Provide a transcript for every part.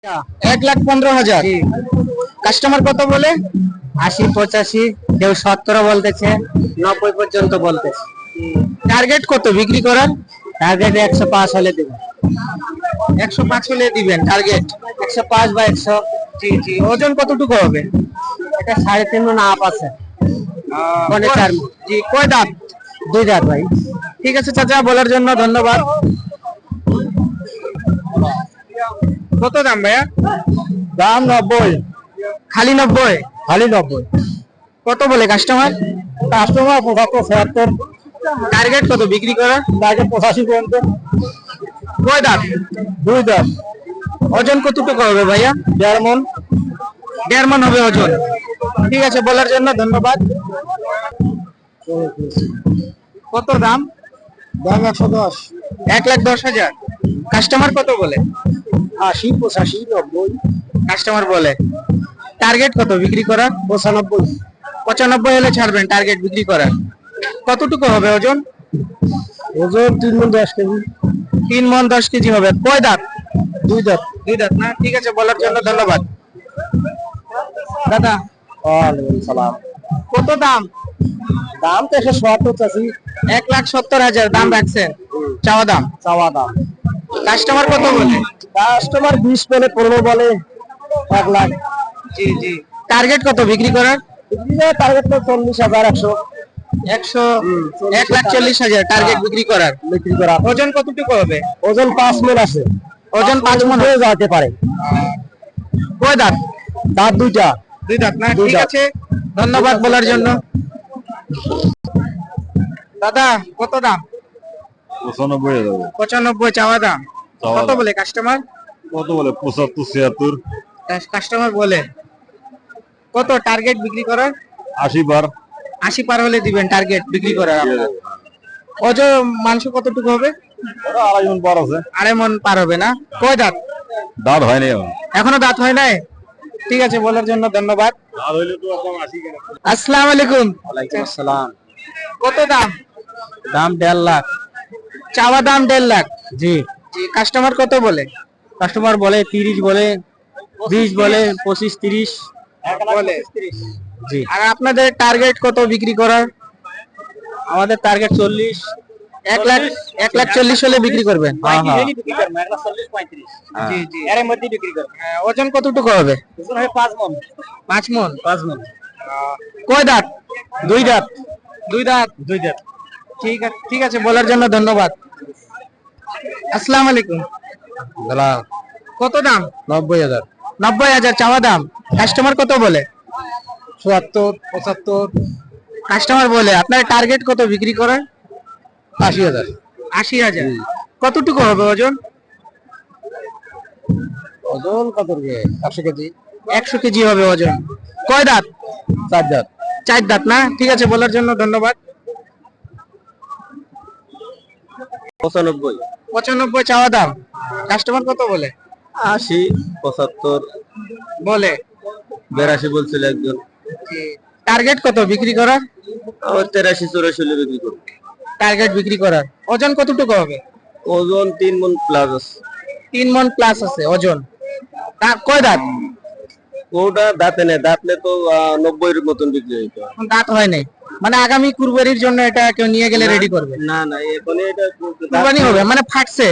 1,15,000। Customer কত বলে? 80, 85, কেউ 70 বলতেছে, 90 পর্যন্ত বলতেছে। টার্গেট কত বিক্রি করার? টার্গেট 105 হলে দেবো। 105 হলে দিবেন টার্গেট। 105 বা 100। জি জি। ওজন কতটুকু হবে? এটা 3.5 মণ আপ আছে। মানে 4 মণ। জি। কয় দাঁত? 2 দাঁত ভাই। ঠিক আছে চাচা, বলার জন্য ধন্যবাদ। কত দাম ভাইয়া? দাম 90। খালি 90? খালি 90। কত বলে কাস্টমার? কাস্টমার 75, 76। টার্গেট কত বিক্রি করার? টার্গেট 85 পর্যন্ত। কয় দাঁত? 2 দাঁত। ওজন কতটুকু হবে ভাইয়া? 1.5 মণ। 1.5 মণ হবে ওজন। ঠিক আছে, বলার জন্য ধন্যবাদ। কত দাম? দাম 110। 1,10,000। কাস্টমার কত বলে? 80, 85, 90। কাস্টমার বলে। টার্গেট কত বিক্রি করার? 95। 95 হলে ছাড়বেন টার্গেট বিক্রি করার। কতটুকু হবে ওজন? ওজন 3 মণ 10 কেজি। 3 মণ 10 কেজি হবে। কয় দাঁত? 2 দাঁত। 2 দাঁত না? ঠিক আছে, বলার জন্য ধন্যবাদ। দাদা, ওয়ালাইকুম সালাম। কত দাম? দাম তো 170 চাচ্ছি। 1,70,000 দাম রাখছেন। চাওয়া দাম? চাওয়া দাম। কাস্টমার কত বলে? কাস্টমার 20 বলে, 15 বলে, 1 লাখ। জি জি। টার্গেট কত বিক্রি করার? টার্গেট তো 40,000, 100। 100, 1,40,000 টার্গেট বিক্রি করার। বিক্রি করা। ওজন কতটুকু হবে? ওজন 5 মণ আছে। ওজন 5 মণ হয়ে যেতে পারে। কয় দাঁত? দাঁত 2টা। 2 দাঁত না? 2 ঠিক দাঁত। আছে, ধন্যবাদ বলার জন্য। দাদা, কত দাম? 95,000। 95 চাওয়া দাম। কত বলে কাস্টমার? কত বলে? 75, 76। কাস্টমার বলে। কত টার্গেট বিক্রি করার? 80 বার। 80 পার হলে দিবেন টার্গেট বিক্রি করার আপনার। ওজন মাংস কতটুকু হবে? 2.5 মণ পার আছে। 2.5 মণ পার হবে না? কয় দাঁত? দাঁত হয়নি এখন। এখনো দাঁত হয় নাই? ঠিক আছে, বলার জন্য ধন্যবাদ। দাঁত হইলে তো একদম 80 কেন। আসসালামু আলাইকুম। ওয়ালাইকুম আসসালাম। কত দাম? দাম 1.5 লাখ। চাওয়া দাম 1.5 লাখ। জি। জি। কাস্টমার কত বলে? কাস্টমার বলে 30 বলে, 20 বলে, 25, 30 বলে। জি। আর আপনাদের টার্গেট কত বিক্রি করার? আমাদের টার্গেট 40। 1 লাখ, 1,40,000 হলে বিক্রি করবেন? হ্যাঁ, হ্যাঁ। জি জি। এর মধ্যে বিক্রি করবেন। ওজন কতটুকু হবে? ওজন হয় 5 মণ। 5 মণ? 5 মণ। কয় দাঁত? 2 দাঁত। 2 দাঁত। 2 দাঁত। ঠিক আছে, বলার জন্য ধন্যবাদ। আসসালামু আলাইকুম। কত দাম? 90,000। 90,000 চাওয়া দাম। কাস্টমার কত বলে? 74, 75, কাস্টমার বলে। আপনার টার্গেট কত বিক্রি করার? 80,000। 80,000। কতটুকু হবে ওজন? ওজন কত হবে? 100 কেজি। 100 কেজি হবে ওজন। কয় দাঁত? 4 দাঁত। 4 দাঁত না? ঠিক আছে, বলার জন্য ধন্যবাদ। 95, 95 চাওয়া দাম। কাস্টমার কত বলে? 80, 75 বলে। 82 বলছিল একজন। টার্গেট কত বিক্রি করার? আমার 83, 84 হলে বিক্রি করব। টার্গেট বিক্রি করার। ওজন কতটুকু হবে? ওজন 3 মণ প্লাস আছে। 3 মণ প্লাস আছে ওজন। কয় দাঁত? ওটা দাঁতে নেই, দাঁতলে তো 90 এর মতন বিক্রি হইতো। দাঁত হয় নাই, মানে আগামী কুরবানির জন্য এটা কেউ নিয়ে গেলে রেডি করবে? না না, এখনই এটা কুরবানি হবে মানে ফাটছে।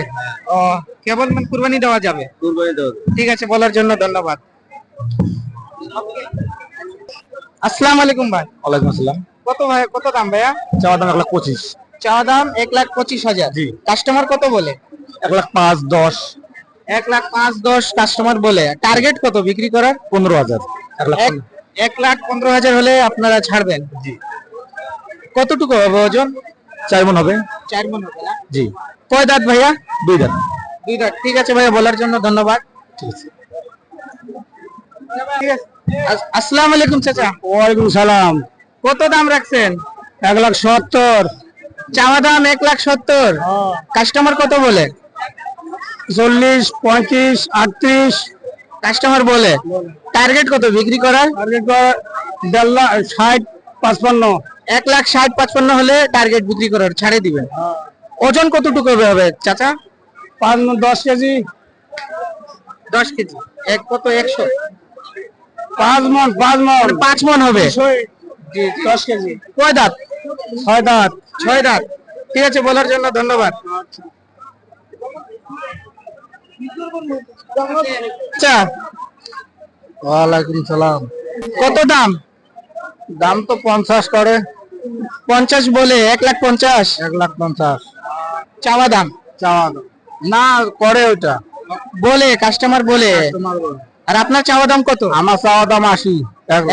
ও, কেবল মানে কুরবানি দেওয়া যাবে। কুরবানি দেওয়া। ঠিক আছে, বলার জন্য ধন্যবাদ। আসসালামু আলাইকুম ভাই। ওয়ালাইকুম আসসালাম। কত ভাই, কত দাম ভাইয়া? চাওয়া দাম 1,25,000। চাওয়া দাম 1,25,000। জি। কাস্টমার কত বলে? 1,05,000, 10। 1,05,000, 10 কাস্টমার বলে। টার্গেট কত বিক্রি করার? 15,000। 1,15,000 হলে আপনারা ছাড়বেন? জি। কতটুকু হবে ওজন? 4 মণ হবে। 4 মণ হবে না? জি। কয় দাঁত ভাইয়া? 2 দাঁত। 2 দাঁত। ঠিক আছে ভাইয়া, বলার জন্য ধন্যবাদ। ঠিক আছে। আসসালামু আলাইকুম চাচা। ওয়ালাইকুম সালাম। কত দাম রাখছেন? 1,70,000। চাওয়া দাম 1,70,000। কাস্টমার কত বলে? 40, 35, 38। কাস্টমার বলে। টার্গেট কত বিক্রি করার? টার্গেট 1.5 লাখ, 60, 55। 1,60,000, 55 হলে টার্গেট বিক্রি করার, ছাড়ে দিবেন। ওজন কতটুকু হবে চাচা? 5 মণ 10 কেজি। 10 কেজি এক কত 100 5 মন 5 মন 5 মন হবে জি 10 কেজি কয় দাঁত 6 দাঁত 6 দাঁত ঠিক আছে বলার জন্য ধন্যবাদ আচ্ছা ওয়ালাইকুম সালাম। কত দাম দাম তো 50 করে, 50 বলে 1,50,000 1,50,000 চাওয়া দাম চাওয়া দাম। না করে ওইটা বলে কাস্টমার বলে আর আপনার চাওয়া দাম কত আমার চাওয়া দাম 80।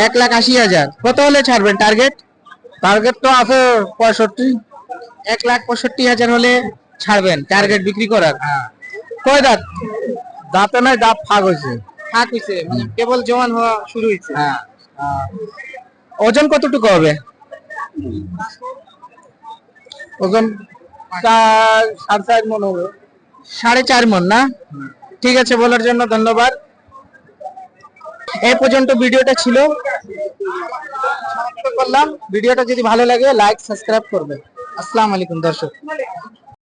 1,80,000 কত হলে ছাড়বেন টার্গেট টার্গেট তো আছে 65। 1,65,000 হলে ছাড়বেন টার্গেট বিক্রি করার হ্যাঁ। কয় দাঁত দাঁতে নাই, দাঁত ফাঁক হয়েছে। ফাঁক হইছে মানে কেবল জওয়ান হওয়া শুরু হইছে হ্যাঁ ওজন কতটুকু হবে ওজন 4.5 মন হবে। 4.5 মণ না ঠিক আছে বলার জন্য ধন্যবাদ এই পর্যন্ত ভিডিওটা ছিল সমাপ্ত করলাম ভিডিওটা যদি ভালো লাগে লাইক সাবস্ক্রাইব করবেন আসসালামু আলাইকুম দর্শক